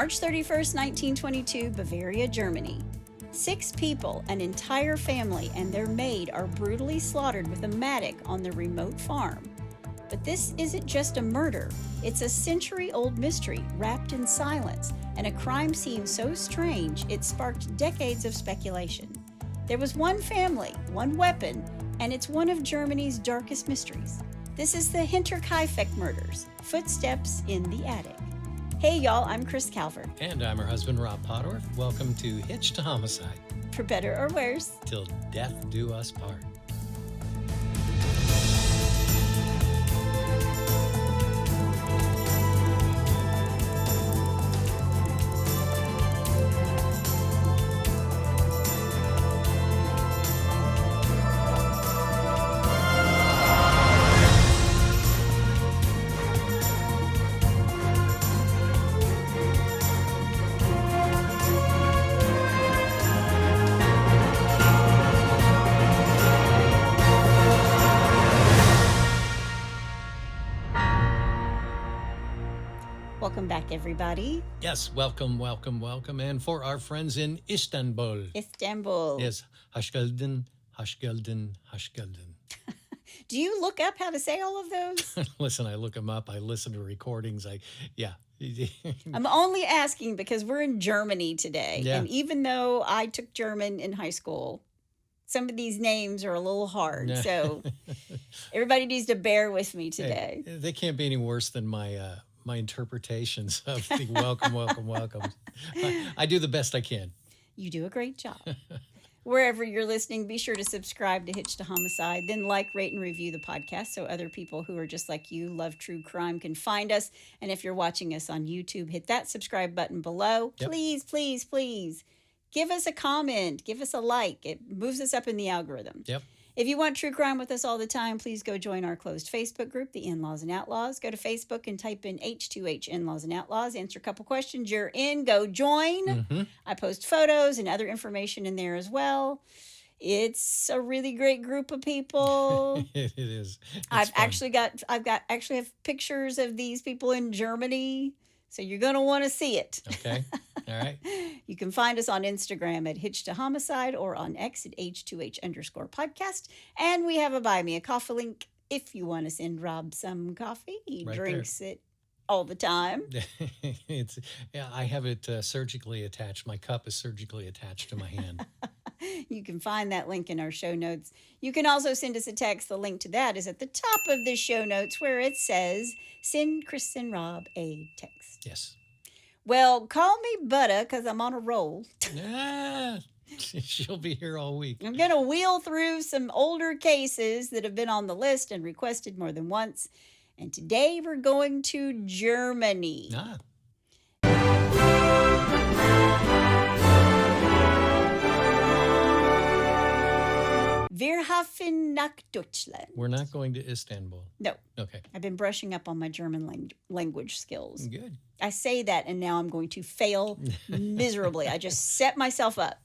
March 31st, 1922, Bavaria, Germany. 6 people, an entire family, and their maid are brutally slaughtered with a mattock on their remote farm. But this isn't just a murder. It's a century-old mystery wrapped in silence, and a crime scene so strange it sparked decades of speculation. There was one family, one weapon, and it's one of Germany's darkest mysteries. This is the Hinterkaifeck murders, Footsteps in the Attic. Hey y'all, I'm Kris Calvert. And I'm her husband, Rob Pottorff. Welcome to Hitched, Homicide. For better or worse. Till death do us part. Welcome back, everybody. Yes, welcome. And for our friends in Istanbul. Istanbul. Yes, Hoşgeldin. Do you look up how to say all of those? Listen, I look them up. I listen to recordings. I'm only asking because we're in Germany today. Yeah. And even though I took German in high school, some of these names are a little hard. Yeah. So everybody needs to bear with me today. Hey, they can't be any worse than my interpretations of the welcome. I do the best I can. You do a great job. Wherever you're listening, be sure to subscribe to Hitched to Homicide, then like, rate, and review the podcast so other people who are just like you, love true crime, can find us. And if you're watching us on YouTube, hit that subscribe button below. Yep. Please. Give us a comment. Give us a like. It moves us up in the algorithm. Yep. If you want true crime with us all the time, please go join our closed Facebook group, The In-Laws and Outlaws. Go to Facebook and type in H2H In-Laws and Outlaws. Answer a couple questions. You're in. Go join. Mm-hmm. I post photos and other information in there as well. It's a really great group of people. It is. I've actually have pictures of these people in Germany. So you're going to want to see it. Okay. All right. You can find us on Instagram at Hitched to Homicide or on X at H2H_podcast. And we have a Buy Me a Coffee link if you want to send Rob some coffee. He Right drinks it all the time. I have it surgically attached. My cup is surgically attached to my hand. You can find that link in our show notes. You can also send us a text. The link to that is at the top of the show notes where it says, send Kris and Rob a text. Yes. Well, call me Butter because I'm on a roll. Ah, she'll be here all week. I'm going to wheel through some older cases that have been on the list and requested more than once. And today we're going to Germany. Ah. Wir haben nach Deutschland. We're not going to Istanbul. No. Okay. I've been brushing up on my German language skills. Good. I say that, and now I'm going to fail miserably. I just set myself up.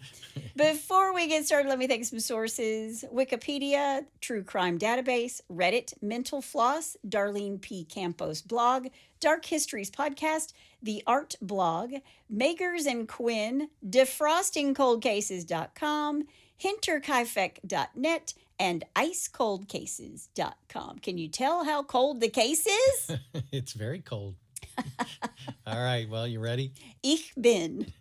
Before we get started, let me thank some sources. Wikipedia, True Crime Database, Reddit, Mental Floss, Darlene P. Campos blog, Dark Histories podcast, The Art blog, Makers and Quinn, DefrostingColdCases.com, Hinterkaifeck.net, and IceColdCases.com. Can you tell how cold the case is? It's very cold. All right. Well, you ready? Ich bin.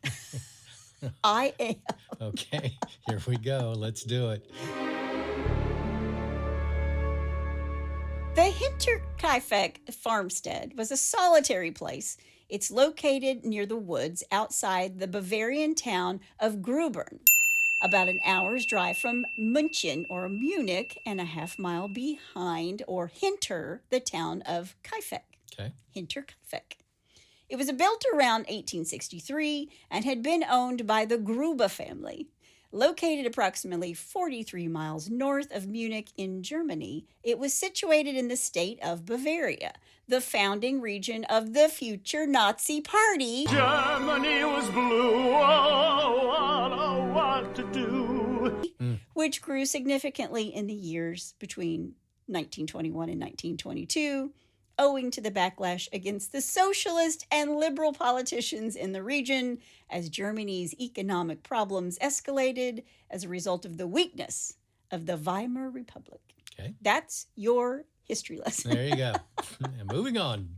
I am. Okay. Here we go. Let's do it. The Hinterkaifeck farmstead was a solitary place. It's located near the woods outside the Bavarian town of Grubern, about an hour's drive from München or Munich and a half-mile behind or hinter the town of Kaifeck. Okay. Hinterkaifeck. It was built around 1863 and had been owned by the Gruber family. Located approximately 43 miles north of Munich in Germany, it was situated in the state of Bavaria, the founding region of the future Nazi Party. Germany was blue, oh, what to do. Which grew significantly in the years between 1921 and 1922, owing to the backlash against the socialist and liberal politicians in the region as Germany's economic problems escalated as a result of the weakness of the Weimar Republic. Okay. That's your history lesson. There you go. And moving on.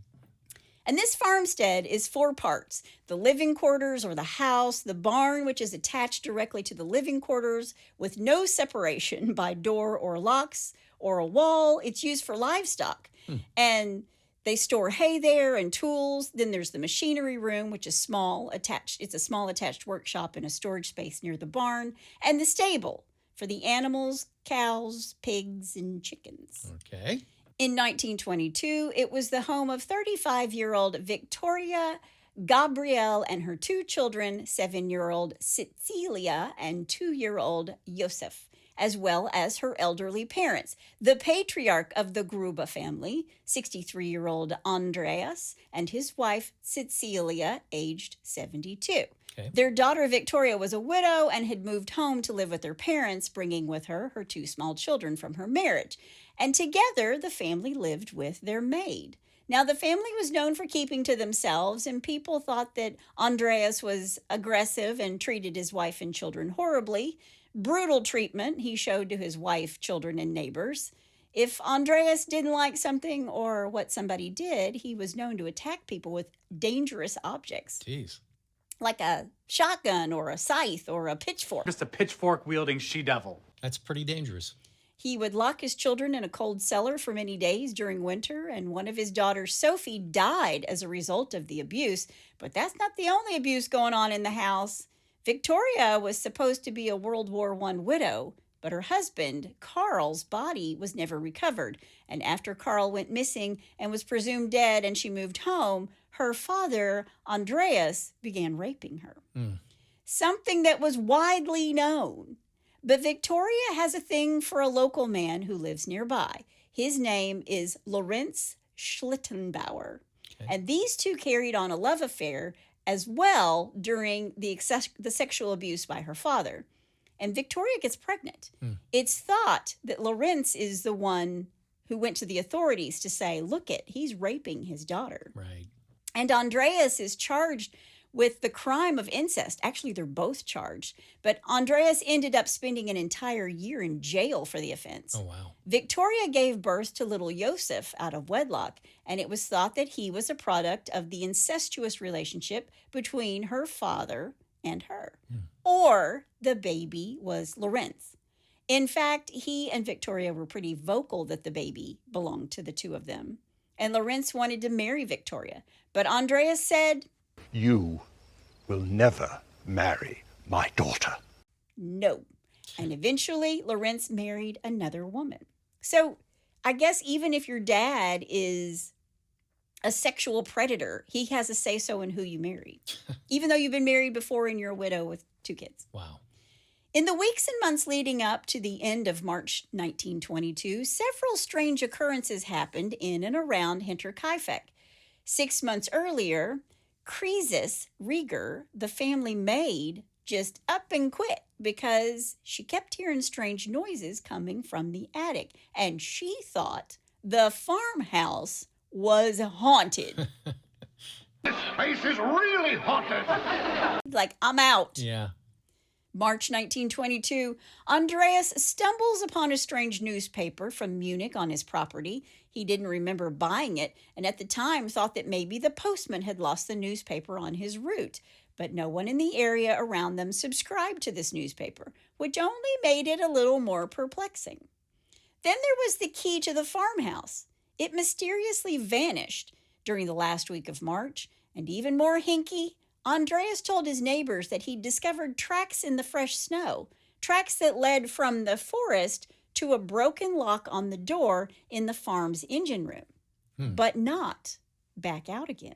And this farmstead is 4 parts: the living quarters or the house, the barn, which is attached directly to the living quarters with no separation by door or locks or a wall. It's used for livestock. And they store hay there and tools. Then there's the machinery room, which is small, attached. It's a small attached workshop and a storage space near the barn. And the stable for the animals, cows, pigs, and chickens. Okay. In 1922, it was the home of 35-year-old Victoria Gabrielle and her 2 children, 7-year-old Cecilia and 2-year-old Josef, as well as her elderly parents, the patriarch of the Gruber family, 63-year-old Andreas, and his wife Cecilia, aged 72. Okay. Their daughter Victoria was a widow and had moved home to live with her parents, bringing with her her 2 small children from her marriage. And together, the family lived with their maid. Now, the family was known for keeping to themselves, and people thought that Andreas was aggressive and treated his wife and children horribly. Brutal treatment he showed to his wife, children, and neighbors. If Andreas didn't like something or what somebody did, he was known to attack people with dangerous objects, Jeez. like a shotgun or a scythe or a pitchfork. Just a pitchfork-wielding she-devil. That's pretty dangerous. He would lock his children in a cold cellar for many days during winter, and one of his daughters, Sophie, died as a result of the abuse. But that's not the only abuse going on in the house. Victoria was supposed to be a World War I widow, but her husband, Carl's body was never recovered. And after Carl went missing and was presumed dead and she moved home, her father, Andreas, began raping her. Something that was widely known. But Victoria has a thing for a local man who lives nearby. His name is Lorenz Schlittenbauer. Okay. And these two carried on a love affair as well during the sexual abuse by her father. And Victoria gets pregnant. It's thought that Lorenz is the one who went to the authorities to say, look he's raping his daughter. Right. And Andreas is charged with the crime of incest. Actually, they're both charged. But Andreas ended up spending an entire year in jail for the offense. Oh, wow. Victoria gave birth to little Josef out of wedlock, and it was thought that he was a product of the incestuous relationship between her father and her. Or the baby was Lorenz. In fact, he and Victoria were pretty vocal that the baby belonged to the two of them. And Lorenz wanted to marry Victoria. But Andreas said, You will never marry my daughter. no. And eventually, Lorenz married another woman. So I guess even if your dad is a sexual predator, he has a say-so in who you marry, even though you've been married before and you're a widow with 2 kids. Wow. In the weeks and months leading up to the end of March 1922, several strange occurrences happened in and around Hinterkaifeck. 6 months earlier, Kris Rieger, the family maid, just up and quit because she kept hearing strange noises coming from the attic, and she thought the farmhouse was haunted. This place is really haunted. Like, I'm out. Yeah. March 1922, Andreas stumbles upon a strange newspaper from Munich on his property. He didn't remember buying it, and at the time thought that maybe the postman had lost the newspaper on his route. But no one in the area around them subscribed to this newspaper, which only made it a little more perplexing. Then there was the key to the farmhouse. It mysteriously vanished during the last week of March, and even more hinky, Andreas told his neighbors that he'd discovered tracks in the fresh snow, tracks that led from the forest to a broken lock on the door in the farm's engine room, but not back out again.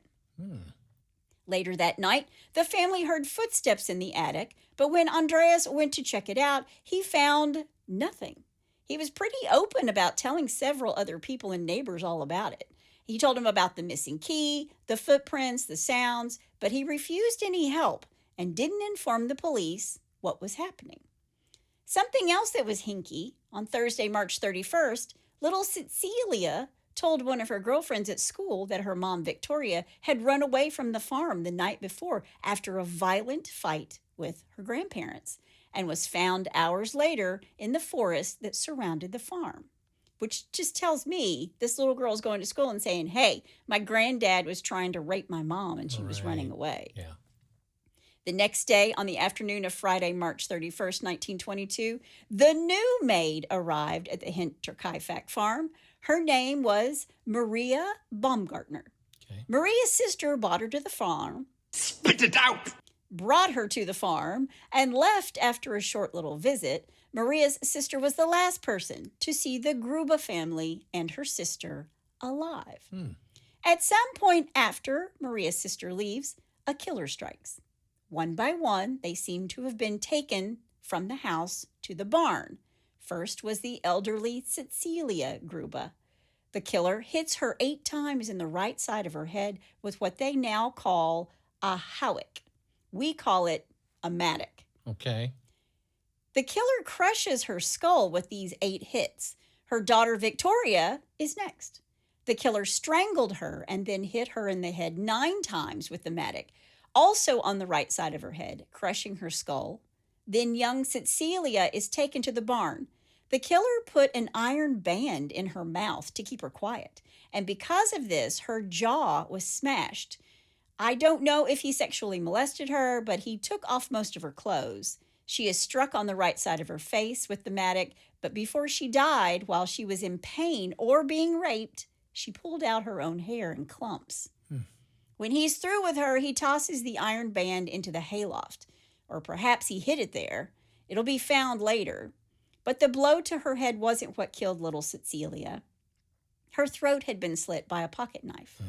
Later that night, the family heard footsteps in the attic, but when Andreas went to check it out, he found nothing. He was pretty open about telling several other people and neighbors all about it. He told them about the missing key, the footprints, the sounds, but he refused any help and didn't inform the police what was happening. Something else that was hinky, on Thursday, March 31st, little Cecilia told one of her girlfriends at school that her mom, Victoria, had run away from the farm the night before after a violent fight with her grandparents and was found hours later in the forest that surrounded the farm. Which just tells me this little girl's going to school and saying, hey, my granddad was trying to rape my mom and she was running away. Yeah. The next day, on the afternoon of Friday, March 31st, 1922, the new maid arrived at the Hinterkaifeck farm. Her name was Maria Baumgartner. Okay. Maria's sister brought her to the farm. Spit it out! Brought her to the farm and left after a short little visit. Maria's sister was the last person to see the Gruber family and her sister alive. At some point after Maria's sister leaves, a killer strikes. One by one, they seem to have been taken from the house to the barn. First was the elderly Cecilia Gruber. The killer hits her 8 times in the right side of her head with what they now call a howick. We call it a mattock. Okay. The killer crushes her skull with these 8 hits. Her daughter Victoria is next. The killer strangled her and then hit her in the head 9 times with the mattock, also on the right side of her head, crushing her skull. Then young Cecilia is taken to the barn. The killer put an iron band in her mouth to keep her quiet, and because of this, her jaw was smashed. I don't know if he sexually molested her, but he took off most of her clothes. She is struck on the right side of her face with the mattock, but before she died, while she was in pain or being raped, she pulled out her own hair in clumps. When he's through with her, he tosses the iron band into the hayloft, or perhaps he hid it there. It'll be found later. But the blow to her head wasn't what killed little Cecilia. Her throat had been slit by a pocket knife.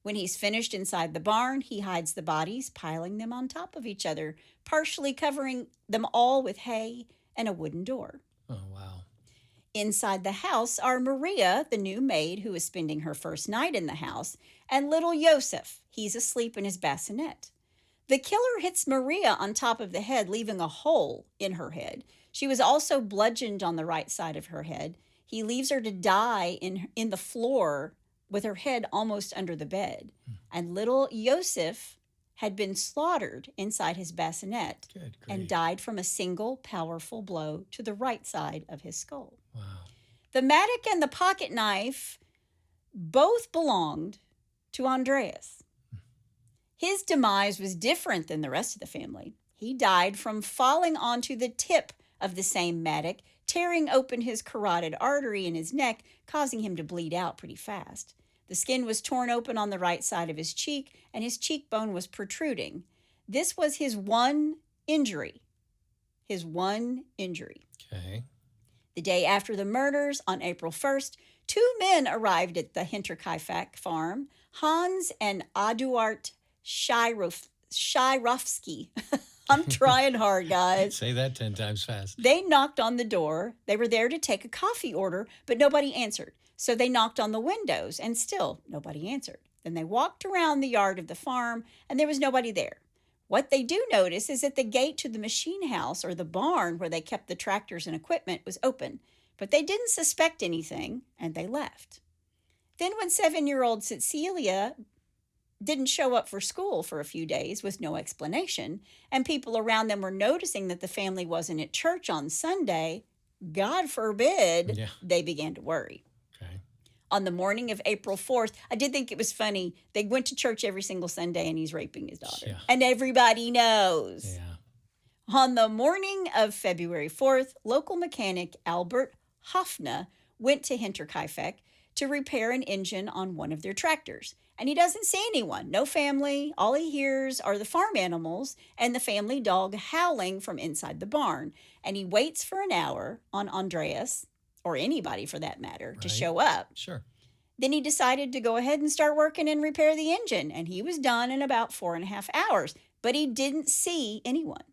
When he's finished inside the barn, he hides the bodies, piling them on top of each other, partially covering them all with hay and a wooden door. Oh, wow. Inside the house are Maria, the new maid who is spending her first night in the house, and little Joseph. He's asleep in his bassinet. The killer hits Maria on top of the head, leaving a hole in her head. She was also bludgeoned on the right side of her head. He leaves her to die in the floor with her head almost under the bed. And little Joseph had been slaughtered inside his bassinet and died from a single powerful blow to the right side of his skull. Wow. The mattock and the pocket knife both belonged to Andreas. His demise was different than the rest of the family. He died from falling onto the tip of the same mattock, tearing open his carotid artery in his neck, causing him to bleed out pretty fast. The skin was torn open on the right side of his cheek, and his cheekbone was protruding. This was his one injury. His one injury. Okay. The day after the murders, on April 1st, 2 men arrived at the Hinterkaifeck farm, Hans and Eduard Shirofsky. I'm trying hard, guys. Say that 10 times fast. They knocked on the door. They were there to take a coffee order, but nobody answered. So they knocked on the windows, and still nobody answered. Then they walked around the yard of the farm, and there was nobody there. What they do notice is that the gate to the machine house, or the barn where they kept the tractors and equipment, was open, but they didn't suspect anything, and they left. Then when 7-year-old Cecilia didn't show up for school for a few days with no explanation, and people around them were noticing that the family wasn't at church on Sunday, God forbid, they began to worry. Okay. On the morning of April 4th, I did think it was funny. They went to church every single Sunday and he's raping his daughter. Yeah. And everybody knows. Yeah. On the morning of February 4th, local mechanic Albert Hoffner went to Hinterkaifeck to repair an engine on one of their tractors. And he doesn't see anyone, no family. All he hears are the farm animals and the family dog howling from inside the barn. And he waits for an hour on Andreas, or anybody for that matter, to show up. Sure. Then he decided to go ahead and start working and repair the engine. And he was done in about 4.5 hours, but he didn't see anyone.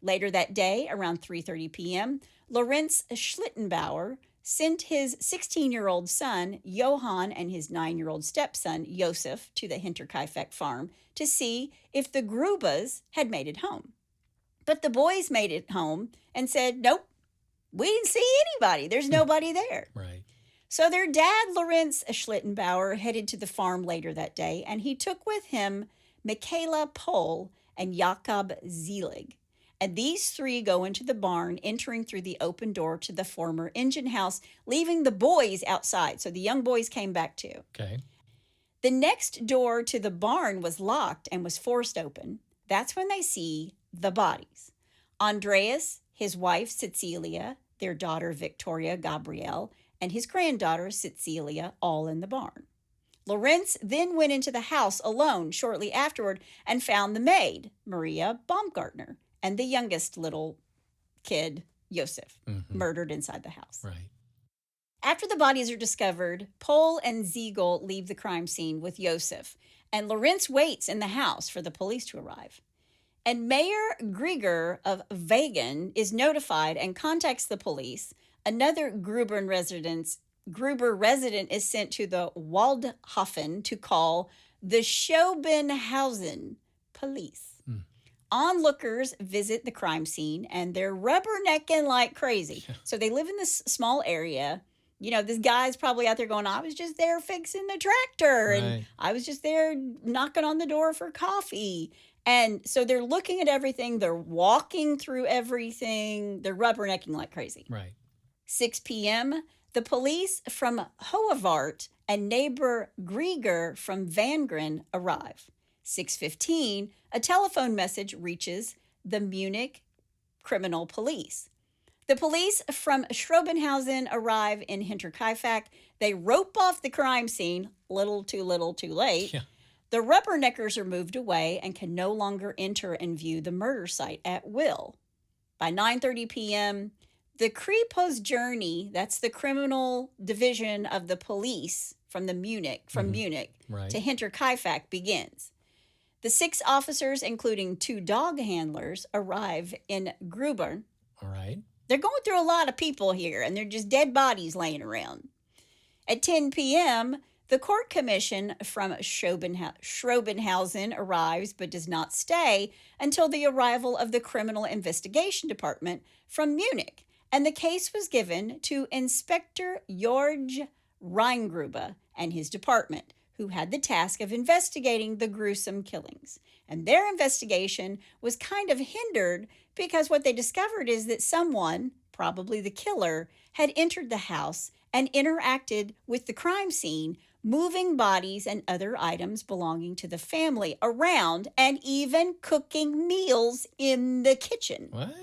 Later that day, around 3:30 p.m., Lorenz Schlittenbauer sent his 16-year-old son, Johann, and his 9-year-old stepson, Josef, to the Hinterkaifeck farm to see if the Grubas had made it home. But the boys made it home and said, nope, we didn't see anybody. There's nobody there. Right. So their dad, Lorenz Schlittenbauer, headed to the farm later that day, and he took with him Michaela Pohl and Jakob Zelig. And these three go into the barn, entering through the open door to the former engine house, leaving the boys outside. So the young boys came back too. Okay. The next door to the barn was locked and was forced open. That's when they see the bodies. Andreas, his wife, Cecilia, their daughter, Victoria Gabrielle, and his granddaughter, Cecilia, all in the barn. Lorenz then went into the house alone shortly afterward and found the maid, Maria Baumgartner, and the youngest little kid, Josef, murdered inside the house. Right. After the bodies are discovered, Pohl and Ziegel leave the crime scene with Josef, and Lorenz waits in the house for the police to arrive. And Mayor Grieger of Wagen is notified and contacts the police. Another Gruber resident is sent to the Waldhofen to call the Schobenhausen police. Onlookers visit the crime scene, and they're rubbernecking like crazy. So they live in this small area. You know, this guy's probably out there going, I was just there fixing the tractor, and I was just there knocking on the door for coffee. And so they're looking at everything. They're walking through everything. They're rubbernecking like crazy. Right. 6 p.m., the police from Hoevart and neighbor Grieger from Vangren arrive. 6:15, a telephone message reaches the Munich criminal police. The police from Schrobenhausen arrive in Hinterkaifeck. They rope off the crime scene, little too late. Yeah. The rubberneckers are moved away and can no longer enter and view the murder site at will. By 9:30 p.m., the Kripo's journey, that's the criminal division of the police from Munich Right. to Hinterkaifeck, begins. The 6 officers, including 2 dog handlers, arrive in Gruber. All right. They're going through a lot of people here, and they're just dead bodies laying around. At 10 p.m., the court commission from Schrobenhausen arrives but does not stay until the arrival of the Criminal Investigation Department from Munich, and the case was given to Inspector Jorge Reingruber and his department, who had the task of investigating the gruesome killings. And their investigation was kind of hindered because what they discovered is that someone, probably the killer, had entered the house and interacted with the crime scene, moving bodies and other items belonging to the family around and even cooking meals in the kitchen. What?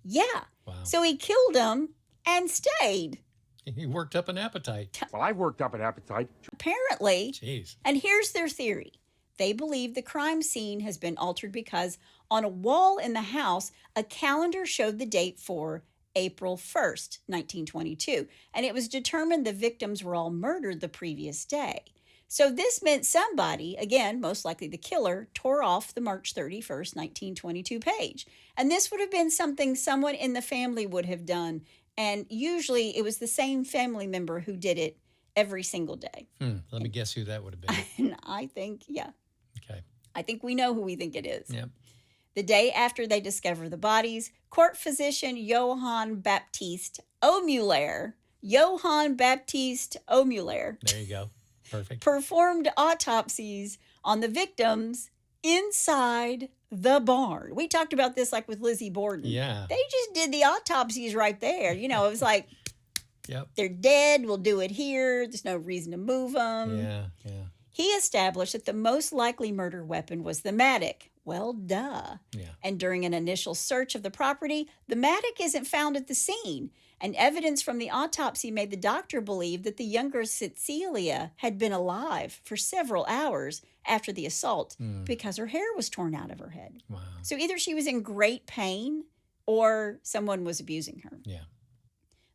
Yeah. Wow. So he killed them and stayed. He worked up an appetite. Well, I worked up an appetite. Apparently. Jeez. And here's their theory. They believe the crime scene has been altered because on a wall in the house, a calendar showed the date for April 1st, 1922, and it was determined the victims were all murdered the previous day. So this meant somebody, again, most likely the killer, tore off the March 31st, 1922 page. And this would have been something someone in the family would have done, and usually it was the same family member who did it every single day. Let me guess who that would have been. And I think, Okay. I think we know who we think it is. Yep. The day after they discover the bodies, court physician Johann Baptist Omuller, There you go. Perfect. performed autopsies on the victims inside the barn. We talked about this like with Lizzie Borden. Yeah. They just did the autopsies right there. You know, it was like, Yep. they're dead, we'll do it here. There's no reason to move them. Yeah. He established that the most likely murder weapon was the mattock. Well, duh. Yeah. And during an initial search of the property, the mattock isn't found at the scene. And evidence from the autopsy made the doctor believe that the younger Cecilia had been alive for several hours after the assault because her hair was torn out of her head. Wow. So either she was in great pain or someone was abusing her. Yeah.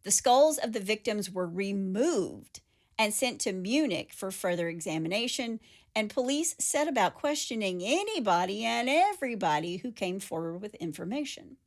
The skulls of the victims were removed and sent to Munich for further examination, and police set about questioning anybody and everybody who came forward with information.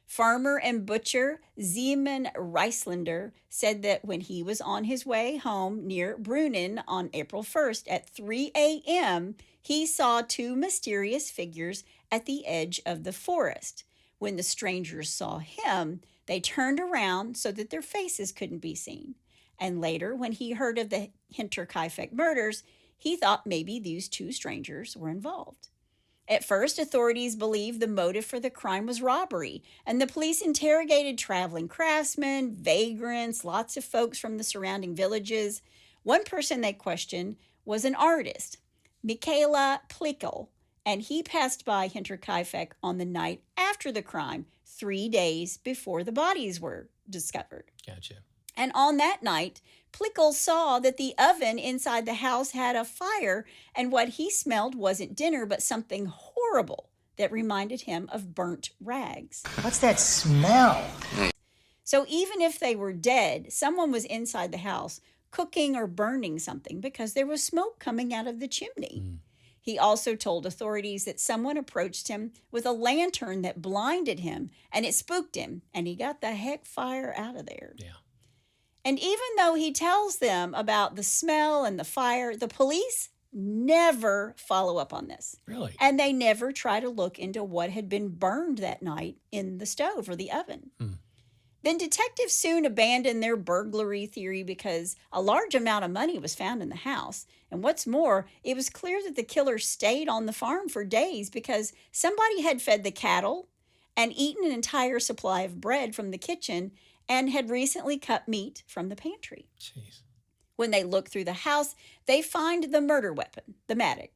Farmer and butcher Zeman Reislander said that when he was on his way home near Brunnen on April 1st at 3 a.m., he saw 2 mysterious figures at the edge of the forest. When the strangers saw him, they turned around so that their faces couldn't be seen. And later, when he heard of the Hinterkaifeck murders, he thought maybe these two strangers were involved. At first, authorities believed the motive for the crime was robbery, and the police interrogated traveling craftsmen, vagrants, lots of folks from the surrounding villages. One person they questioned was an artist, Michaela Plickel, and he passed by Hinterkaifeck on the night after the crime, 3 days before the bodies were discovered. Gotcha. And on that night, Plickel saw that the oven inside the house had a fire, and what he smelled wasn't dinner, but something horrible that reminded him of burnt rags. What's that smell? So even if they were dead, someone was inside the house cooking or burning something because there was smoke coming out of the chimney. He also told authorities that someone approached him with a lantern that blinded him, and it spooked him, and he got the heck fire out of there. Yeah. And even though he tells them about the smell and the fire, the police never follow up on this. Really? And they never try to look into what had been burned that night in the stove or the oven. Then detectives soon abandoned their burglary theory because a large amount of money was found in the house. And what's more, it was clear that the killer stayed on the farm for days because somebody had fed the cattle and eaten an entire supply of bread from the kitchen and had recently cut meat from the pantry. Jeez. When they look through the house, they find the murder weapon, the mattock,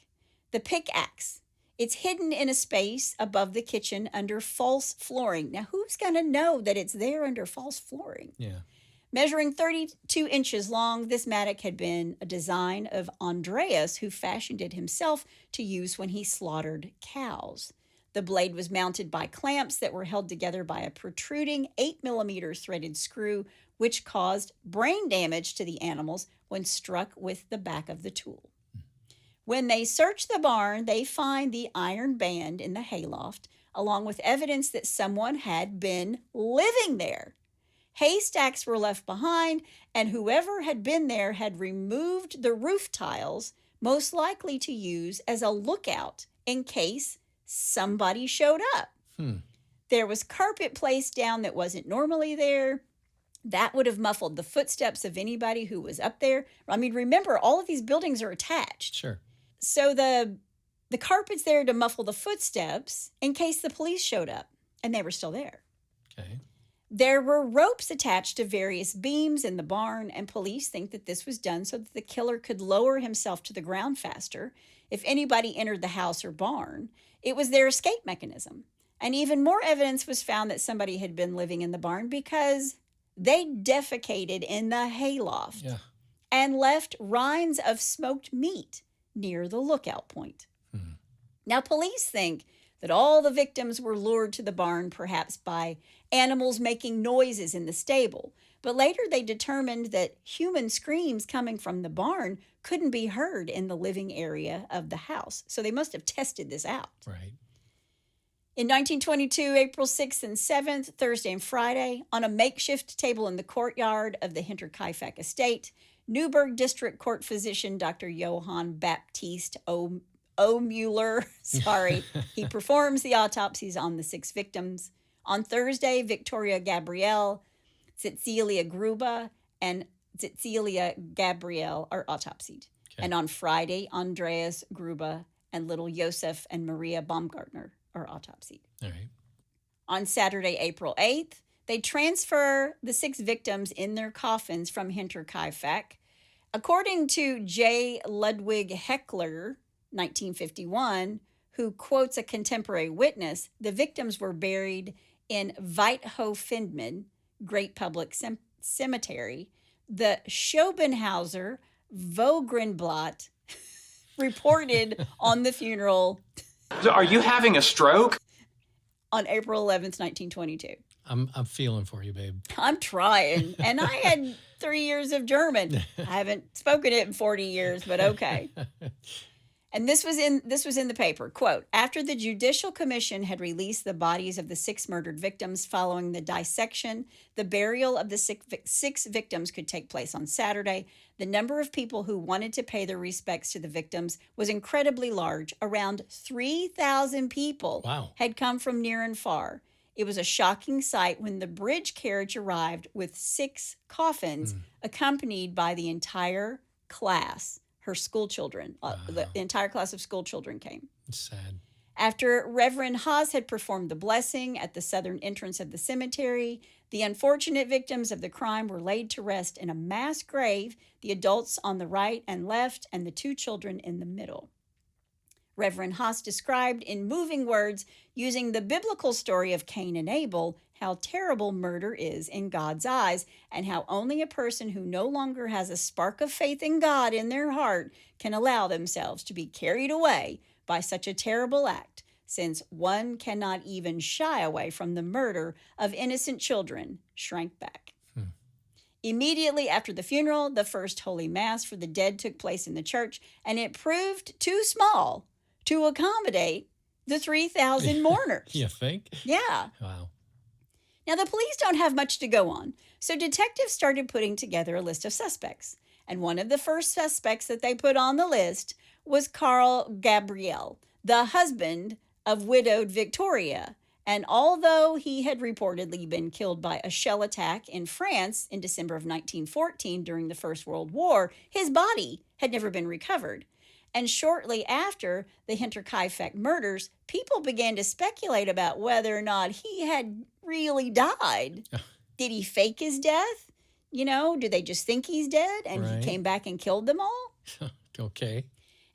the pickaxe. It's hidden in a space above the kitchen under false flooring. Now, who's going to know that it's there under false flooring? Yeah. Measuring 32 inches long, this mattock had been a design of Andreas, who fashioned it himself to use when he slaughtered cows. The blade was mounted by clamps that were held together by a protruding 8mm threaded screw, which caused brain damage to the animals when struck with the back of the tool. When they search the barn, they find the iron band in the hayloft, along with evidence that someone had been living there. Haystacks were left behind, and whoever had been there had removed the roof tiles, most likely to use as a lookout in case somebody showed up. There was carpet placed down that wasn't normally there. That would have muffled the footsteps of anybody who was up there. I mean, remember, all of these buildings are attached. Sure. So the carpet's there to muffle the footsteps in case the police showed up, and they were still there. Okay. There were ropes attached to various beams in the barn, and police think that this was done so that the killer could lower himself to the ground faster if anybody entered the house or barn. It was their escape mechanism. And even more evidence was found that somebody had been living in the barn because they defecated in the hayloft and left rinds of smoked meat near the lookout point. Now, police think that all the victims were lured to the barn perhaps by animals making noises in the stable, but later they determined that human screams coming from the barn couldn't be heard in the living area of the house. So they must have tested this out. Right. In 1922, April 6th and 7th, Thursday and Friday, on a makeshift table in the courtyard of the Hinterkaifeck estate, Newburgh District Court physician Dr. Johann Baptiste O. Mueller, he performs the autopsies on the 6 victims. On Thursday, Victoria Gabrielle, Cecilia Gruba, and Cecilia Gabrielle are autopsied. Okay. And on Friday, Andreas Gruba and little Josef and Maria Baumgartner are autopsied. All right. On Saturday, April 8th, they transfer the 6 victims in their coffins from Hinterkaifeck. According to J. Ludwig Heckler, 1951, who quotes a contemporary witness, the victims were buried in Weithof-Findman, Great Public Cemetery. The Schopenhauser Vogrenblatt reported on the funeral. Are you having a stroke? On April 11th, 1922. I'm feeling for you, babe. I'm trying. And I had 3 years of German. I haven't spoken it in 40 years, but okay. And this was in the paper. Quote, after the Judicial Commission had released the bodies of the 6 murdered victims following the dissection, the burial of the 6 victims could take place on Saturday. The number of people who wanted to pay their respects to the victims was incredibly large. Around 3,000 people Wow. had come from near and far. It was a shocking sight when the bridge carriage arrived with 6 coffins, accompanied by the entire class, her school children. The entire class of school children came. It's sad. After Reverend Haas had performed the blessing at the southern entrance of the cemetery, the unfortunate victims of the crime were laid to rest in a mass grave, the adults on the right and left, and the 2 children in the middle. Reverend Haas described in moving words, using the biblical story of Cain and Abel, how terrible murder is in God's eyes, and how only a person who no longer has a spark of faith in God in their heart can allow themselves to be carried away by such a terrible act, since one cannot even shy away from the murder of innocent children, shrank back. Immediately after the funeral, the first Holy Mass for the dead took place in the church, and it proved too small to accommodate the 3,000 mourners. You think? Yeah. Wow. Now, the police don't have much to go on, so detectives started putting together a list of suspects. And one of the first suspects that they put on the list was Carl Gabriel, the husband of widowed Victoria. And although he had reportedly been killed by a shell attack in France in December of 1914 during the First World War, his body had never been recovered. And shortly after the Hinterkaifeck murders, people began to speculate about whether or not he had really died. Did he fake his death? You know, do they just think he's dead and he came back and killed them all? Okay.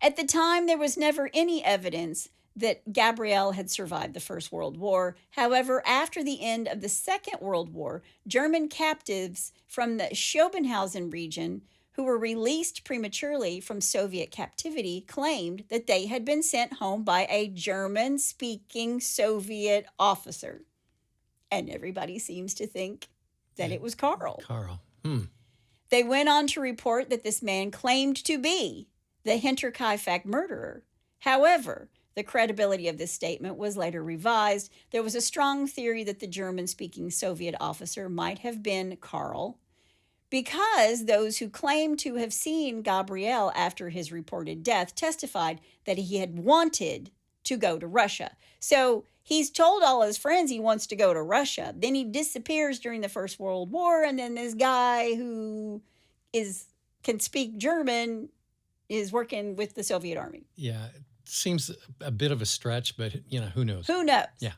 At the time, there was never any evidence that Gabriel had survived the First World War. However, after the end of the Second World War, German captives from the Schöbenhausen region who were released prematurely from Soviet captivity claimed that they had been sent home by a German-speaking Soviet officer. And everybody seems to think that it was Carl. They went on to report that this man claimed to be the Hinterkaifeck murderer. However, the credibility of this statement was later revised. There was a strong theory that the German-speaking Soviet officer might have been Carl, because those who claimed to have seen Gabriel after his reported death testified that he had wanted to go to Russia. So he's told all his friends he wants to go to Russia. Then he disappears during the First World War, and then this guy who can speak German is working with the Soviet army. Yeah, it seems a bit of a stretch, but, who knows? Who knows? Yeah.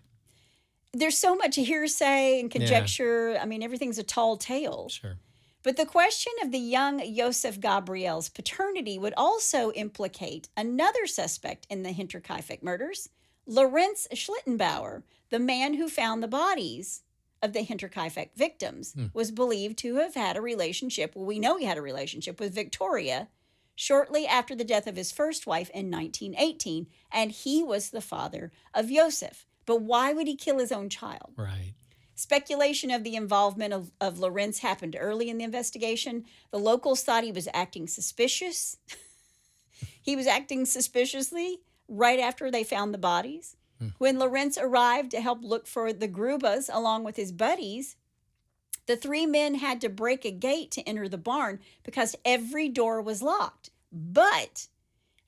There's so much hearsay and conjecture. Yeah. I mean, everything's a tall tale. Sure. But the question of the young Josef Gabriel's paternity would also implicate another suspect in the Hinterkaifeck murders, Lorenz Schlittenbauer, the man who found the bodies of the Hinterkaifeck victims, was believed to have had a relationship, we know he had a relationship with Victoria, shortly after the death of his first wife in 1918, and he was the father of Josef. But why would he kill his own child? Right. Speculation of the involvement of Lorenz happened early in the investigation. The locals thought he was acting suspicious. He was acting suspiciously right after they found the bodies. When Lorenz arrived to help look for the Grubas along with his buddies, the 3 men had to break a gate to enter the barn because every door was locked. But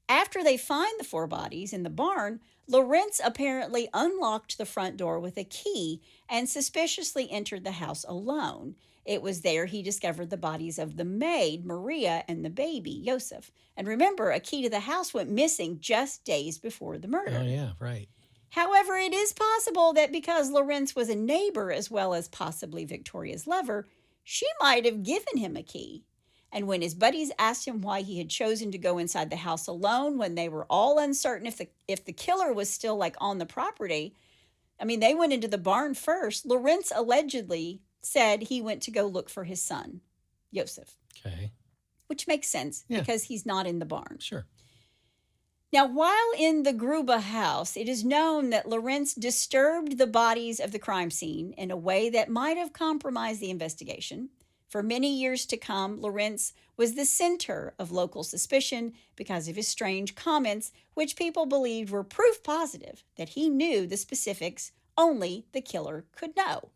after they find the 4 bodies in the barn, Lorenz apparently unlocked the front door with a key and suspiciously entered the house alone. It was there he discovered the bodies of the maid, Maria, and the baby, Josef. And remember, a key to the house went missing just days before the murder. Oh, yeah, right. However, it is possible that because Lorenz was a neighbor as well as possibly Victoria's lover, she might have given him a key. And when his buddies asked him why he had chosen to go inside the house alone when they were all uncertain if the killer was still on the property, I mean, they went into the barn first. Lorenz allegedly said he went to go look for his son, Josef. Okay. Which makes sense because he's not in the barn. Sure. Now, while in the Gruba house, it is known that Lorenz disturbed the bodies of the crime scene in a way that might have compromised the investigation. For many years to come, Lorenz was the center of local suspicion because of his strange comments, which people believed were proof positive that he knew the specifics only the killer could know.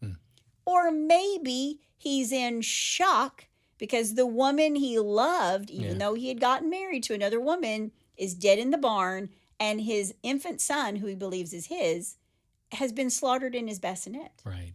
Or maybe he's in shock because the woman he loved, even though he had gotten married to another woman, is dead in the barn, and his infant son, who he believes is his, has been slaughtered in his bassinet. Right.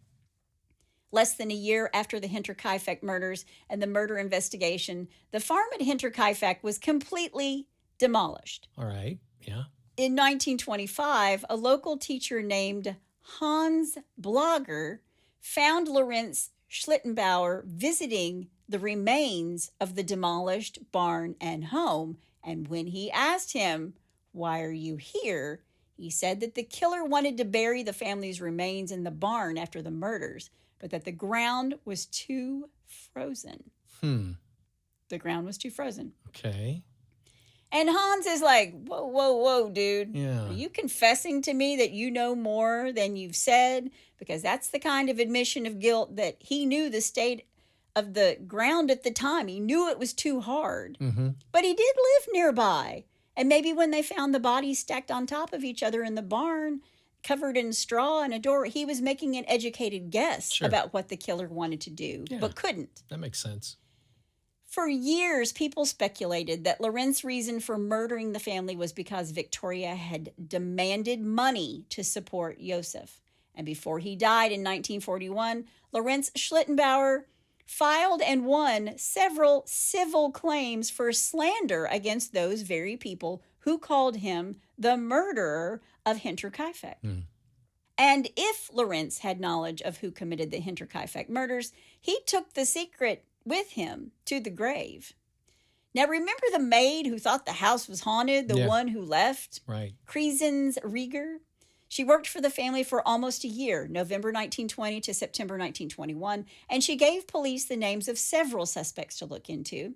Less than a year after the Hinterkaifeck murders and the murder investigation, the farm at Hinterkaifeck was completely demolished. All right. Yeah. In 1925, a local teacher named Hans Blogger found Lorenz Schlittenbauer visiting the remains of the demolished barn and home. And when he asked him, "Why are you here?" he said that the killer wanted to bury the family's remains in the barn after the murders, but that the ground was too frozen. The ground was too frozen. Okay. And Hans is like, whoa, whoa, whoa, dude. Yeah. Are you confessing to me that you know more than you've said? Because that's the kind of admission of guilt that he knew the state of the ground at the time. He knew it was too hard. But he did live nearby. And maybe when they found the bodies stacked on top of each other in the barn, covered in straw and a door, he was making an educated guess about what the killer wanted to do, but couldn't. That makes sense. For years, people speculated that Lorenz's reason for murdering the family was because Victoria had demanded money to support Josef. And before he died in 1941, Lorenz Schlittenbauer filed and won several civil claims for slander against those very people who called him the murderer of Hinterkaifeck. And if Lorenz had knowledge of who committed the Hinterkaifeck murders, he took the secret with him to the grave. Now, remember the maid who thought the house was haunted, the one who left? Right. Kris Rieger. She worked for the family for almost a year, November 1920 to September 1921, and she gave police the names of several suspects to look into.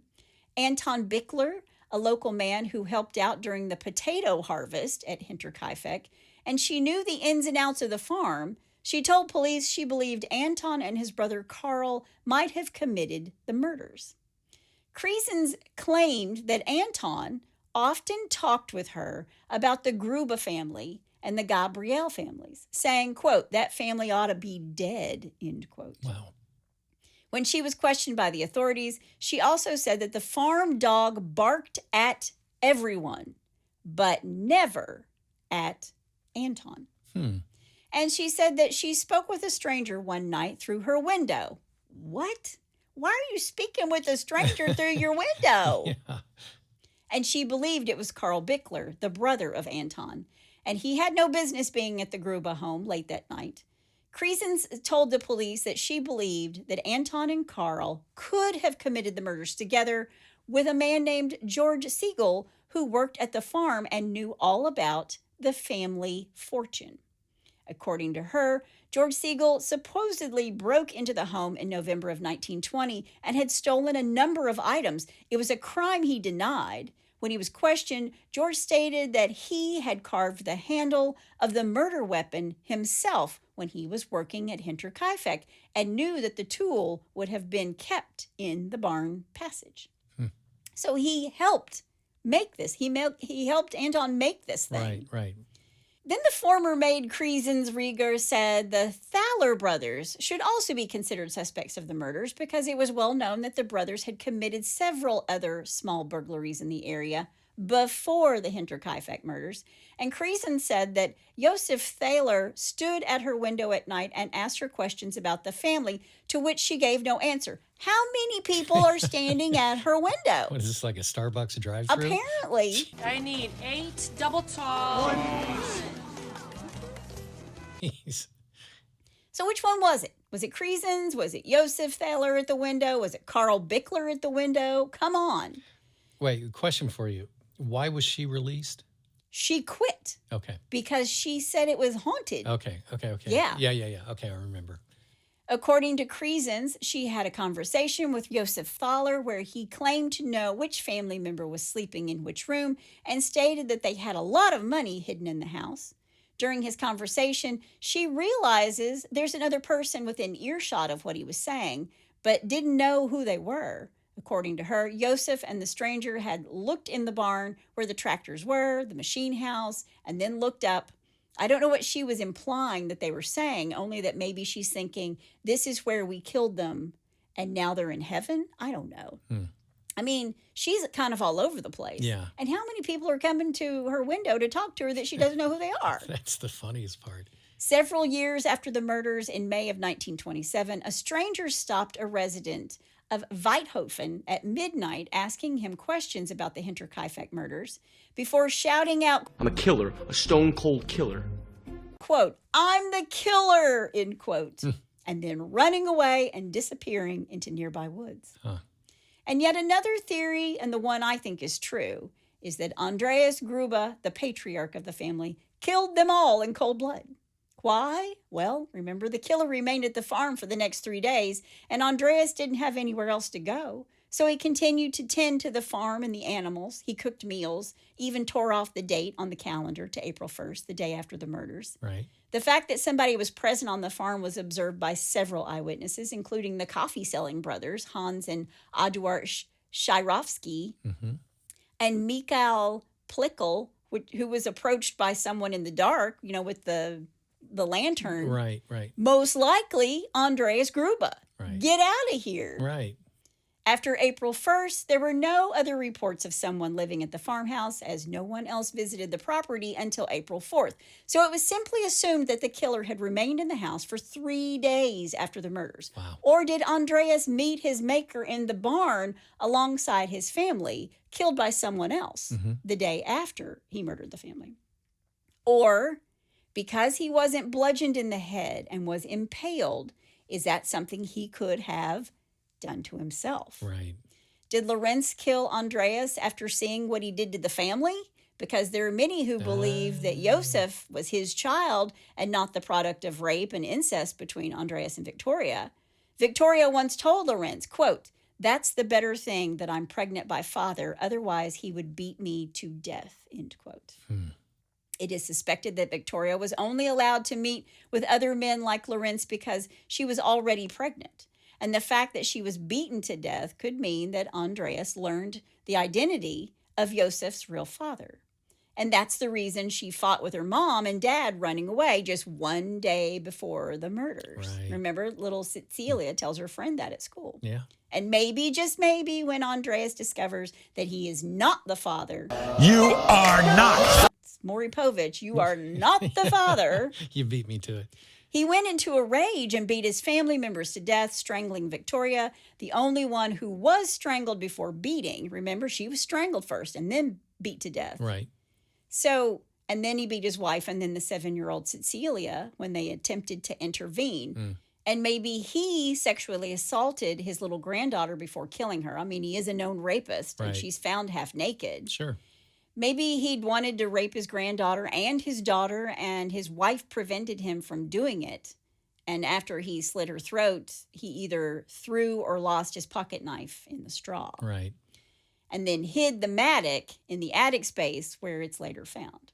Anton Bickler, a local man who helped out during the potato harvest at Hinterkaifeck, and she knew the ins and outs of the farm. She told police she believed Anton and his brother Carl might have committed the murders. Kris claimed that Anton often talked with her about the Gruber family and the Gabriel families, saying, quote, "that family ought to be dead," end quote. Wow. When she was questioned by the authorities, she also said that the farm dog barked at everyone, but never at Anton. And she said that she spoke with a stranger one night through her window. What? Why are you speaking with a stranger through your window? And she believed it was Carl Bickler, the brother of Anton. And he had no business being at the Gruber home late that night. Kris told the police that she believed that Anton and Carl could have committed the murders together with a man named George Siegel, who worked at the farm and knew all about the family fortune. According to her, George Siegel supposedly broke into the home in November of 1920 and had stolen a number of items. It was a crime he denied. When he was questioned, George stated that he had carved the handle of the murder weapon himself when he was working at Hinterkaifeck and knew that the tool would have been kept in the barn passage. So he helped make this. He helped Anton make this thing. Right. Then the former maid Kris Rieger said the Thaler brothers should also be considered suspects of the murders because it was well known that the brothers had committed several other small burglaries in the area before the Hinterkaifeck murders. And Kris said that Josef Thaler stood at her window at night and asked her questions about the family, to which she gave no answer. How many people are standing at her window? What is this, like a Starbucks drive-thru? Apparently. I need 8 double tall. Jeez. So which one was it? Was it Kris? Was it Josef Thaler at the window? Was it Carl Bickler at the window? Come on. Wait, question for you. Why was she released? She quit. Okay. Because she said it was haunted. Okay. Yeah. Yeah. Okay, I remember. According to Kris, she had a conversation with Josef Thaler where he claimed to know which family member was sleeping in which room and stated that they had a lot of money hidden in the house. During his conversation, she realizes there's another person within earshot of what he was saying, but didn't know who they were. According to her, Josef and the stranger had looked in the barn where the tractors were, the machine house, and then looked up. I don't know what she was implying that they were saying, only that maybe she's thinking, this is where we killed them, and now they're in heaven? I don't know. I mean, she's kind of all over the place. Yeah. And how many people are coming to her window to talk to her that she doesn't know who they are? That's the funniest part. Several years after the murders in May of 1927, a stranger stopped a resident of Weithofen at midnight asking him questions about the Hinterkaifeck murders before shouting out, I'm a killer, a stone-cold killer. quote, "I'm the killer," end quote, and then running away and disappearing into nearby woods. And yet another theory, and the one I think is true, is that Andreas Gruber, the patriarch of the family, killed them all in cold blood. Why? Well, remember, the killer remained at the farm for the next 3 days, and Andreas didn't have anywhere else to go. So he continued to tend to the farm and the animals. He cooked meals, even tore off the date on the calendar to April 1st, the day after the murders. Right. The fact that somebody was present on the farm was observed by several eyewitnesses, including the coffee-selling brothers, Hans and Eduard Shirovsky, and Mikhail Plickel, who was approached by someone in the dark, with the lantern. Right, right. Most likely, Andreas Gruber. Right. Get out of here. Right. After April 1st, there were no other reports of someone living at the farmhouse, as no one else visited the property until April 4th. So it was simply assumed that the killer had remained in the house for 3 days after the murders. Wow. Or did Andreas meet his maker in the barn alongside his family, killed by someone else the day after he murdered the family? Or, because he wasn't bludgeoned in the head and was impaled, is that something he could have done to himself? Right. Did Lorenz kill Andreas after seeing what he did to the family? Because there are many who believe that Josef was his child and not the product of rape and incest between Andreas and Victoria. Victoria once told Lorenz, quote, "That's the better thing that I'm pregnant by father, otherwise he would beat me to death," end quote. It is suspected that Victoria was only allowed to meet with other men like Lorenz because she was already pregnant. And the fact that she was beaten to death could mean that Andreas learned the identity of Josef's real father. And that's the reason she fought with her mom and dad running away just 1 day before the murders. Right. Remember, little Cecilia tells her friend that at school. Yeah. And maybe, just maybe, when Andreas discovers that he is not the father, You are not. Maury Povich, you are not the father. You beat me to it. He went into a rage and beat his family members to death, strangling Victoria, the only one who was strangled before beating. Remember, she was strangled first and then beat to death. Right. So, and then he beat his wife and then the 7-year-old Cecilia when they attempted to intervene. And maybe he sexually assaulted his little granddaughter before killing her. I mean, he is a known rapist, and Right. she's found half naked. Sure. Maybe he'd wanted to rape his granddaughter and his daughter, and his wife prevented him from doing it. And after he slit her throat, he either threw or lost his pocket knife in the straw. Right. And then hid the mattock in the attic space where it's later found.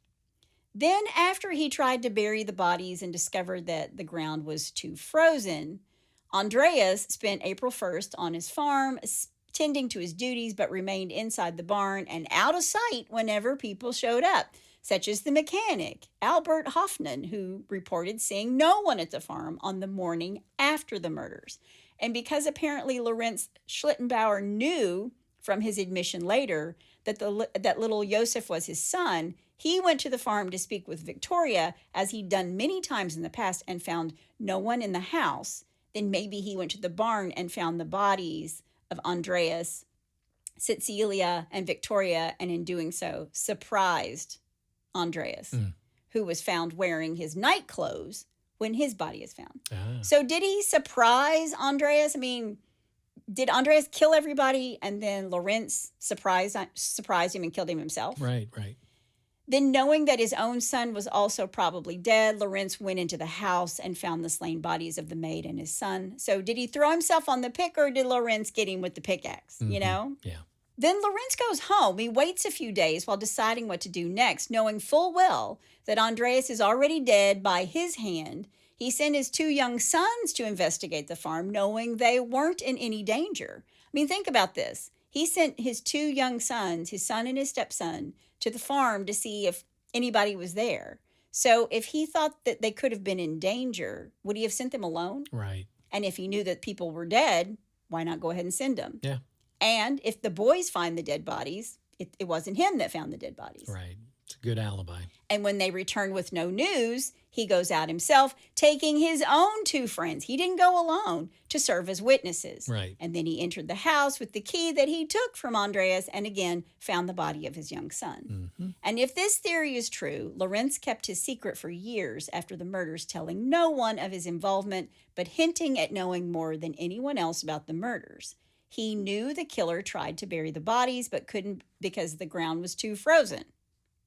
Then, after he tried to bury the bodies and discovered that the ground was too frozen, Andreas spent April 1st on his farm, tending to his duties, but remained inside the barn and out of sight whenever people showed up, such as the mechanic, Albert Hoffman, who reported seeing no one at the farm on the morning after the murders. And because apparently Lorenz Schlittenbauer knew from his admission later that that little Josef was his son, he went to the farm to speak with Victoria, as he'd done many times in the past, and found no one in the house. Then maybe he went to the barn and found the bodies of Andreas, Cecilia, and Victoria, and in doing so, surprised Andreas, who was found wearing his night clothes when his body is found. So did he surprise Andreas? I mean, did Andreas kill everybody and then Lorenz surprised him and killed him himself? Right, right. Then, knowing that his own son was also probably dead, Lorenz went into the house and found the slain bodies of the maid and his son. So did he throw himself on the pick, or did Lorenz get him with the pickaxe, you know? Yeah. Then Lorenz goes home. He waits a few days while deciding what to do next, knowing full well that Andreas is already dead by his hand. He sent his 2 young sons to investigate the farm, knowing they weren't in any danger. I mean, think about this. He sent his 2 young sons, his son and his stepson, to the farm to see if anybody was there. So if he thought that they could have been in danger, would he have sent them alone? Right. And if he knew that people were dead, why not go ahead and send them? Yeah. And if the boys find the dead bodies, it wasn't him that found the dead bodies. Right. It's a good alibi. And when they returned with no news, he goes out himself, taking his own 2 friends. He didn't go alone to serve as witnesses. Right. And then he entered the house with the key that he took from Andreas and again found the body of his young son. Mm-hmm. And if this theory is true, Lorenz kept his secret for years after the murders, telling no one of his involvement, but hinting at knowing more than anyone else about the murders. He knew the killer tried to bury the bodies, but couldn't because the ground was too frozen.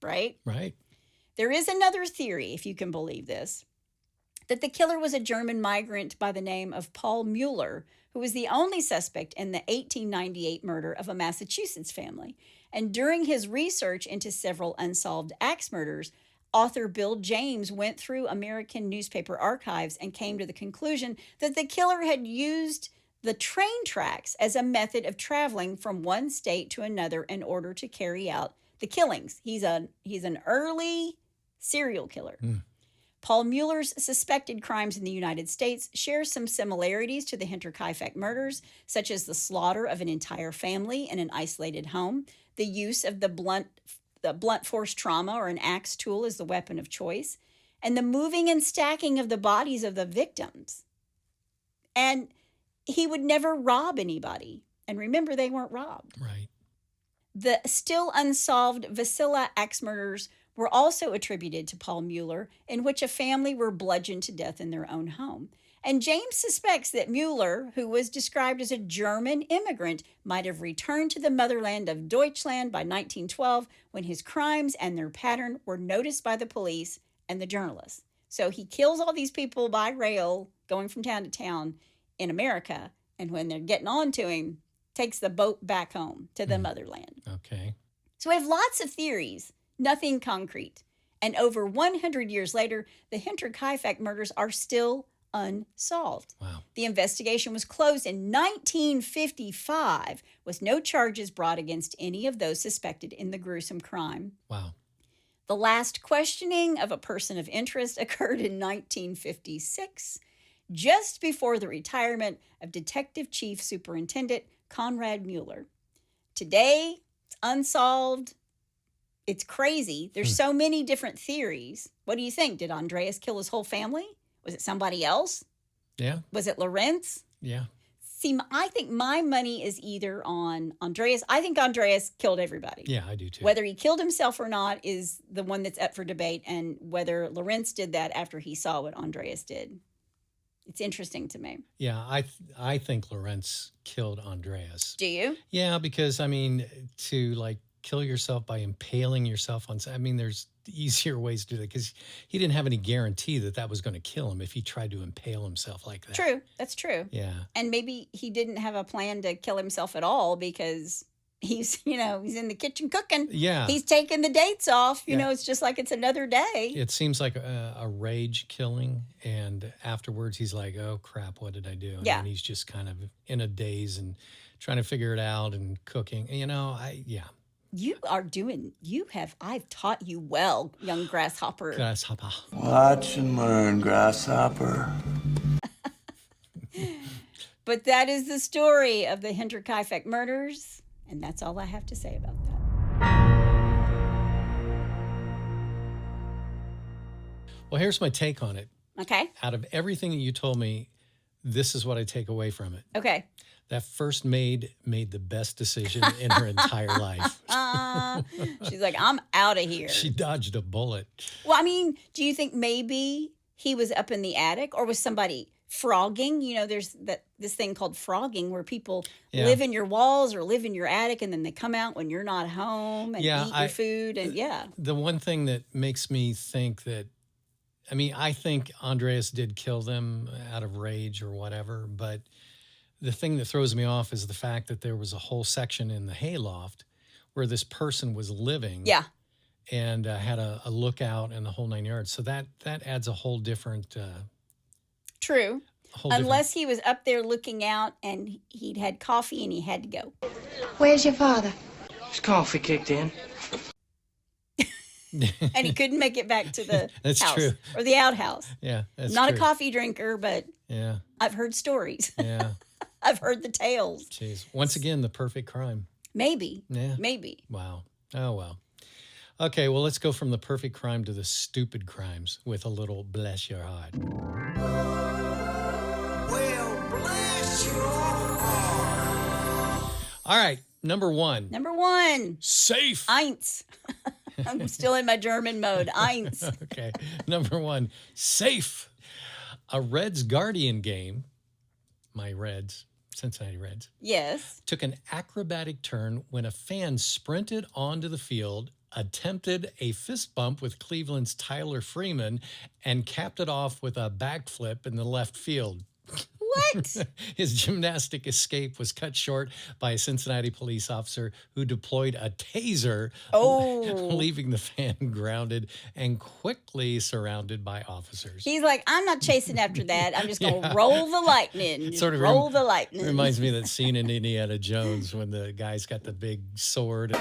Right? Right. There is another theory, if you can believe this, that the killer was a German migrant by the name of Paul Mueller, who was the only suspect in the 1898 murder of a Massachusetts family. And during his research into several unsolved axe murders, author Bill James went through American newspaper archives and came to the conclusion that the killer had used the train tracks as a method of traveling from one state to another in order to carry out the killings. He's an early serial killer. Paul Mueller's suspected crimes in the United States share some similarities to the Hinterkaifeck murders, such as the slaughter of an entire family in an isolated home, the use of the blunt force trauma or an axe tool as the weapon of choice, and the moving and stacking of the bodies of the victims. And he would never rob anybody. And remember, they weren't robbed. Right. The still unsolved Vasila axe murders were also attributed to Paul Mueller, in which a family were bludgeoned to death in their own home. And James suspects that Mueller, who was described as a German immigrant, might have returned to the motherland of Deutschland by 1912 when his crimes and their pattern were noticed by the police and the journalists. So he kills all these people by rail, going from town to town in America, and when they're getting on to him, takes the boat back home to the motherland. Okay. So we have lots of theories, nothing concrete. And over 100 years later, the Hinterkaifeck murders are still unsolved. Wow. The investigation was closed in 1955 with no charges brought against any of those suspected in the gruesome crime. Wow. The last questioning of a person of interest occurred in 1956, just before the retirement of Detective Chief Superintendent Conrad Mueller. Today, it's unsolved. It's crazy. There's so many different theories. What do you think? Did Andreas kill his whole family? Was it somebody else? Yeah. Was it Lorenz? Yeah. See, I think my money is either on Andreas. I think Andreas killed everybody. Yeah, I do too. Whether he killed himself or not is the one that's up for debate, and whether Lorenz did that after he saw what Andreas did. It's interesting to me. Yeah, I think Lorenz killed Andreas. Do you? Yeah, because I mean, to like kill yourself by impaling yourself on, I mean, there's easier ways to do that because he didn't have any guarantee that that was going to kill him if he tried to impale himself like that. True. That's true. Yeah. And maybe he didn't have a plan to kill himself at all because he's in the kitchen cooking. Yeah. He's taking the dates off. You Yeah. know, it's just like it's another day. It seems like a rage killing, and afterwards he's like, "Oh crap, what did I do?" Yeah. And he's just kind of in a daze and trying to figure it out and cooking. You know, I've taught you well, young grasshopper. Grasshopper. Watch and learn, grasshopper. But that is the story of the Hinterkaifeck murders, and that's all I have to say about that. Well, here's my take on it. Okay. Out of everything that you told me, this is what I take away from it. Okay. That first maid made the best decision in her entire life. She's like, I'm out of here. She dodged a bullet. Well, I mean, do you think maybe he was up in the attic, or was somebody frogging? You know, there's this thing called frogging where people live in your walls or live in your attic, and then they come out when you're not home and eat your food. And The one thing that makes me think that, I mean, I think Andreas did kill them out of rage or whatever, but the thing that throws me off is the fact that there was a whole section in the hayloft where this person was living. Yeah. And had a lookout and the whole 9 yards. So that adds a whole different... True. whole Unless he was up there looking out and he'd had coffee and he had to go. Where's your father? His coffee kicked in. And he couldn't make it back to the That's house true. or the outhouse. Yeah, that's Not true. a coffee drinker, but Yeah, I've heard stories. yeah. I've heard the tales. Jeez. Once again, the perfect crime. Maybe. Yeah. Maybe. Wow. Oh, well. Okay, well, let's go from the perfect crime to the stupid crimes with a little bless your heart. Well, bless your heart. All right, number one. Number one, Safe. eins. I'm still in my German mode. Eins. Okay, number one. Safe. A Reds Guardian game, my Reds, Cincinnati Reds, Yes. took an acrobatic turn when a fan sprinted onto the field, attempted a fist bump with Cleveland's Tyler Freeman, and capped it off with a backflip in the left field. What? His gymnastic escape was cut short by a Cincinnati police officer who deployed a taser, leaving the fan grounded and quickly surrounded by officers. He's like, I'm not chasing after that. I'm just going to roll the lightning. Just Sort of roll the lightning. Reminds me of that scene in Indiana Jones when the guy's got the big sword.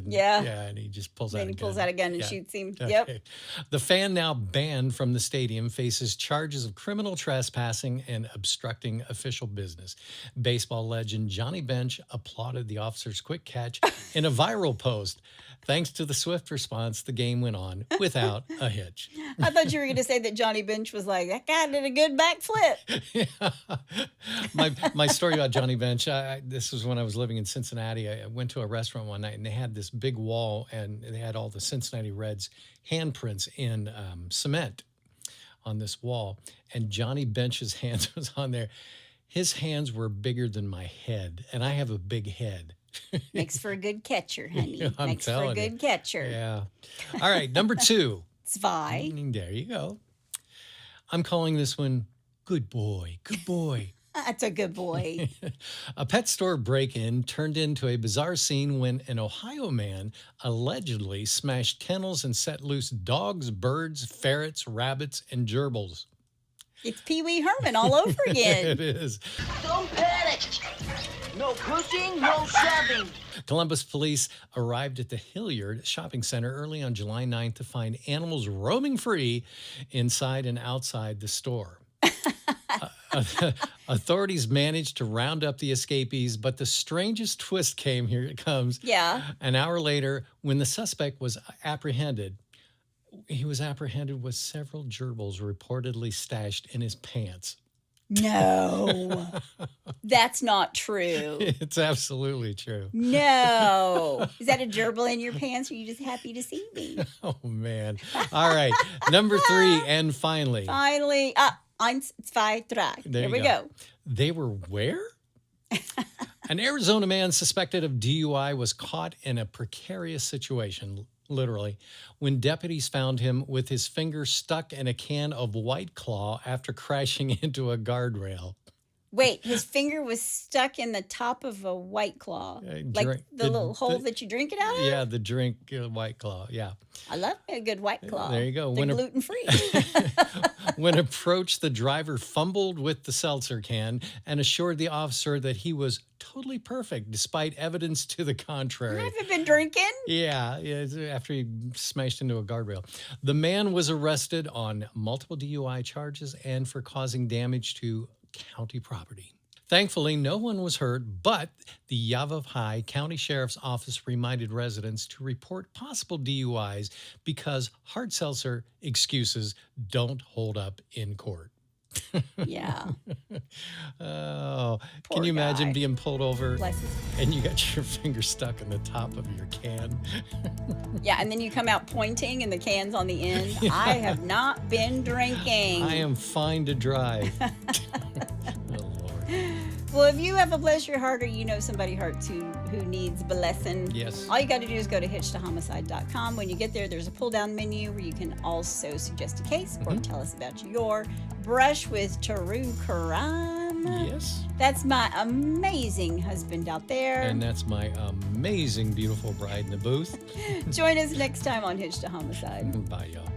Yeah. Yeah, and he just pulls out Then a he gun. pulls out a gun and Yeah. shoots him. Okay. Yep. The fan, now banned from the stadium, faces charges of criminal trespassing and obstructing official business. Baseball legend Johnny Bench applauded the officer's quick catch in a viral post. Thanks to the swift response, the game went on without a hitch. I thought you were going to say that Johnny Bench was like, that guy did a good backflip. My story about Johnny Bench, this was when I was living in Cincinnati. I went to a restaurant one night and they had this big wall and they had all the Cincinnati Reds handprints in cement on this wall. And Johnny Bench's hand was on there. His hands were bigger than my head, and I have a big head. Makes for a good catcher, honey. I'm Makes for a telling you. good catcher. Yeah. All right, number two. Zwei. There you go. I'm calling this one Good Boy. Good Boy. That's a good boy. A pet store break-in turned into a bizarre scene when an Ohio man allegedly smashed kennels and set loose dogs, birds, ferrets, rabbits, and gerbils. It's Pee Wee Herman all over again. It is. Don't panic. No pushing, no shoving. Columbus police arrived at the Hilliard shopping center early on July 9th to find animals roaming free inside and outside the store. Authorities managed to round up the escapees, but the strangest twist came. Here it comes. Yeah. An hour later, when the suspect was apprehended, he was apprehended with several gerbils reportedly stashed in his pants. No. That's not true. It's absolutely true. No. Is that a gerbil in your pants, or are you just happy to see me? Oh, man. All right. Number three, and finally. Finally. Eins, zwei, drei. There Here you we go. They were where? An Arizona man suspected of DUI was caught in a precarious situation, literally, when deputies found him with his finger stuck in a can of White Claw after crashing into a guardrail. Wait, his finger was stuck in the top of a White Claw. Like the little hole that you drink it out of? Yeah, the drink White Claw, yeah. I love me a good White Claw. There you go. They're gluten-free. When approached, the driver fumbled with the seltzer can and assured the officer that he was totally perfect, despite evidence to the contrary. Have you been drinking? Yeah, after he smashed into a guardrail. The man was arrested on multiple DUI charges and for causing damage to county property. Thankfully, no one was hurt, but the Yavapai County Sheriff's Office reminded residents to report possible DUIs because hard seltzer excuses don't hold up in court. Yeah. Oh, Poor can you imagine guy. being pulled over Bless his... and you got your finger stuck in the top of your can? Yeah, and then you come out pointing and the can's on the end. I have not been drinking. I am fine to drive. Oh, Lord. Well, if you have a bless your heart or you know somebody hurt who needs blessing, Yes. all you got to do is go to hitchedtohomicide.com. When you get there, there's a pull-down menu where you can also suggest a case or tell us about your brush with true crime. Yes. That's my amazing husband out there. And that's my amazing, beautiful bride in the booth. Join us next time on Hitched to Homicide. Bye, y'all.